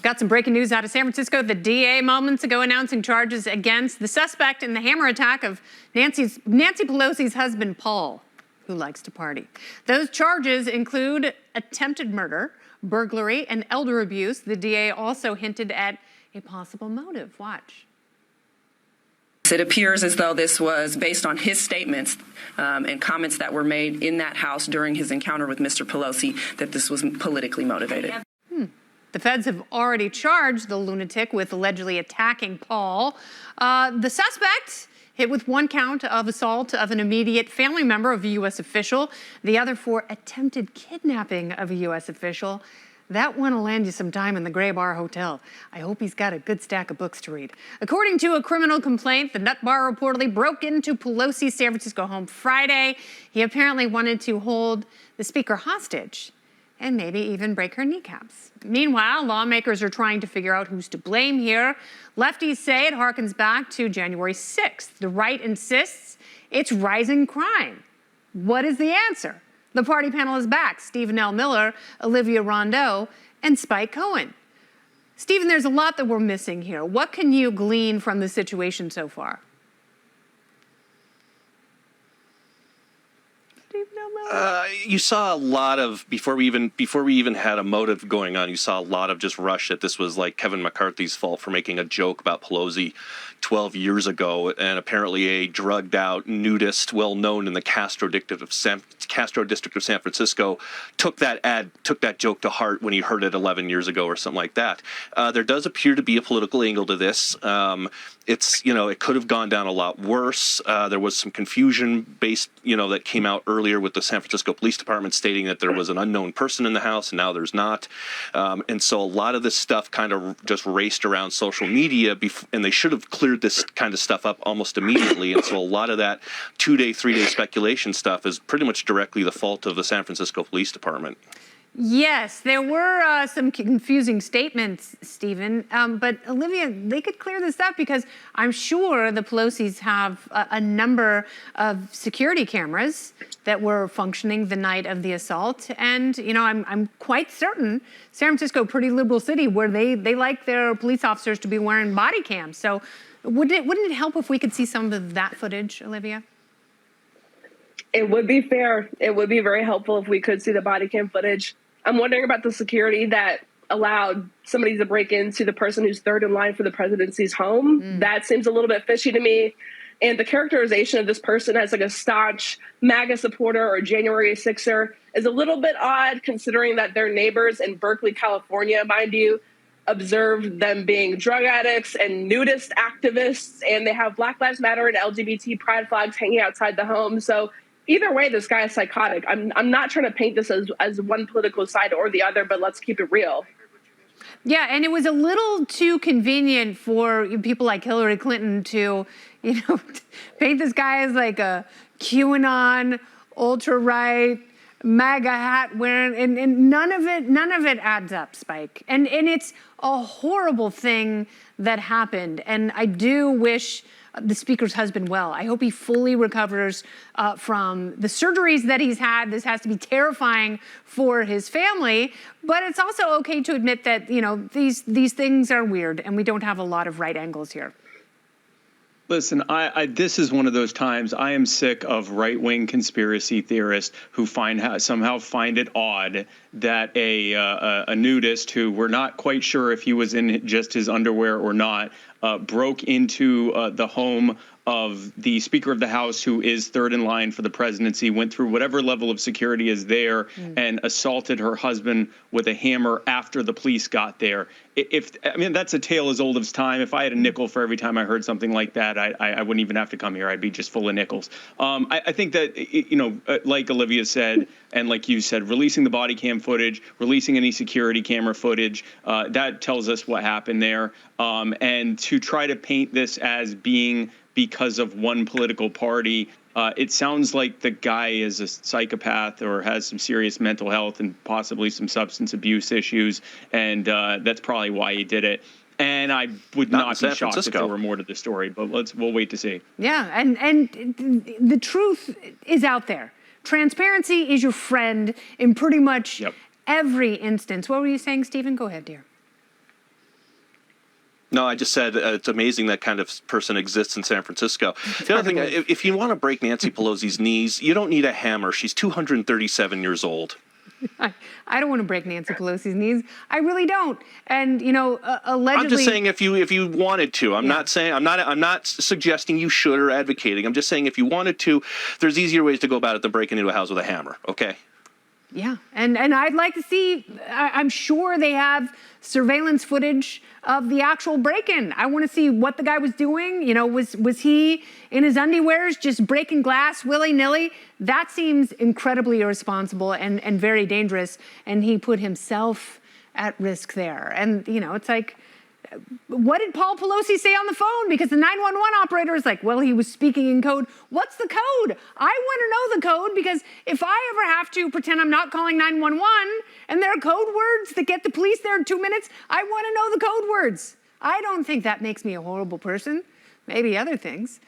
Got some breaking news out of San Francisco. The DA moments ago announcing charges against the suspect in the hammer attack of Nancy Pelosi's husband, Paul, who likes to party. Those charges include attempted murder, burglary, and elder abuse. The DA also hinted at a possible motive. Watch. It appears as though this was based on his statements and comments that were made in that house during his encounter with Mr. Pelosi, that this was politically motivated. The feds have already charged the lunatic with allegedly attacking Paul. The suspect hit with one count of assault of an immediate family member of a U.S. official, the other for attempted kidnapping of a U.S. official. That one will land you some time in the Gray Bar Hotel. I hope he's got a good stack of books to read. According to a criminal complaint, the nut bar reportedly broke into Pelosi's San Francisco home Friday. He apparently wanted to hold the speaker hostage and maybe even break her kneecaps. Meanwhile, lawmakers are trying to figure out who's to blame here. Lefties say it harkens back to January 6th. The right insists it's rising crime. What is the answer? The party panel is back. Stephen L. Miller, Olivia Rondeau, and Spike Cohen. Stephen, there's a lot that we're missing here. What can you glean from the situation so far? You saw a lot of, before we even had a motive going on, you saw a lot of just rush that this was like Kevin McCarthy's fault for making a joke about Pelosi 12 years ago, and apparently a drugged out nudist well known in the Castro district of San Francisco took that joke to heart when he heard it 11 years ago or something like that. There does appear to be a political angle to this. It could have gone down a lot worse. There was some confusion based, that came out earlier with the San Francisco Police Department stating that there was an unknown person in the house, and now there's not. And so a lot of this stuff kind of just raced around social media, and they should have cleared this kind of stuff up almost immediately. And so a lot of that 2-day, 3-day speculation stuff is pretty much directly the fault of the San Francisco Police Department. Yes, there were some confusing statements, Stephen. But Olivia, they could clear this up because I'm sure the Pelosis have a number of security cameras that were functioning the night of the assault. And, I'm quite certain San Francisco, pretty liberal city, where they like their police officers to be wearing body cams. So wouldn't it help if we could see some of that footage, Olivia? It would be fair. It would be very helpful if we could see the body cam footage. I'm wondering about the security that allowed somebody to break into the person who's third in line for the presidency's home. That seems a little bit fishy to me. And the characterization of this person as like a staunch MAGA supporter or January 6er is a little bit odd, considering that their neighbors in Berkeley, California, mind you, observed them being drug addicts and nudist activists, and they have Black Lives Matter and LGBT pride flags hanging outside the home. So either way, this guy is psychotic. I'm not trying to paint this as one political side or the other, but let's keep it real. Yeah, and it was a little too convenient for people like Hillary Clinton to, paint this guy as like a QAnon, ultra-right, MAGA hat wearing, and none of it adds up, Spike. And it's a horrible thing that happened. And I do wish the speaker's husband well. I hope he fully recovers from the surgeries that he's had. This has to be terrifying for his family, but it's also okay to admit that, these things are weird and we don't have a lot of right angles here. Listen, this is one of those times I am sick of right-wing conspiracy theorists who somehow find it odd that a nudist who we're not quite sure if he was in just his underwear or not broke into the home of the Speaker of the House, who is third in line for the presidency, went through whatever level of security is there, and assaulted her husband with a hammer after the police got there. That's a tale as old as time. If I had a nickel for every time I heard something like that, I wouldn't even have to come here. I'd be just full of nickels. I think that, like Olivia said, and like you said, releasing the body cam footage, releasing any security camera footage, that tells us what happened there. And to try to paint this as being because of one political party, it sounds like the guy is a psychopath or has some serious mental health and possibly some substance abuse issues, and that's probably why he did it. And I would not be shocked if there were more to the story, but we'll wait to see. Yeah, and the truth is out there. Transparency is your friend in pretty much every instance. What were you saying, Stephen? Go ahead, dear. No, I just said it's amazing that kind of person exists in San Francisco. The other thing, if you want to break Nancy Pelosi's knees, you don't need a hammer. She's 237 years old. I don't want to break Nancy Pelosi's knees. I really don't. And allegedly, I'm just saying if you wanted to. I'm not saying I'm not suggesting you should or advocating. I'm just saying if you wanted to, there's easier ways to go about it than breaking into a house with a hammer. Okay. Yeah, and I'd like to see. I'm sure they have surveillance footage of the actual break-in. I want to see what the guy was doing. Was he in his underwears just breaking glass willy-nilly? That seems incredibly irresponsible and very dangerous. And he put himself at risk there. And it's like, what did Paul Pelosi say on the phone? Because the 911 operator is like, well, he was speaking in code. What's the code? I want to know the code, because if I ever have to pretend I'm not calling 911 and there are code words that get the police there in 2 minutes, I want to know the code words. I don't think that makes me a horrible person. Maybe other things.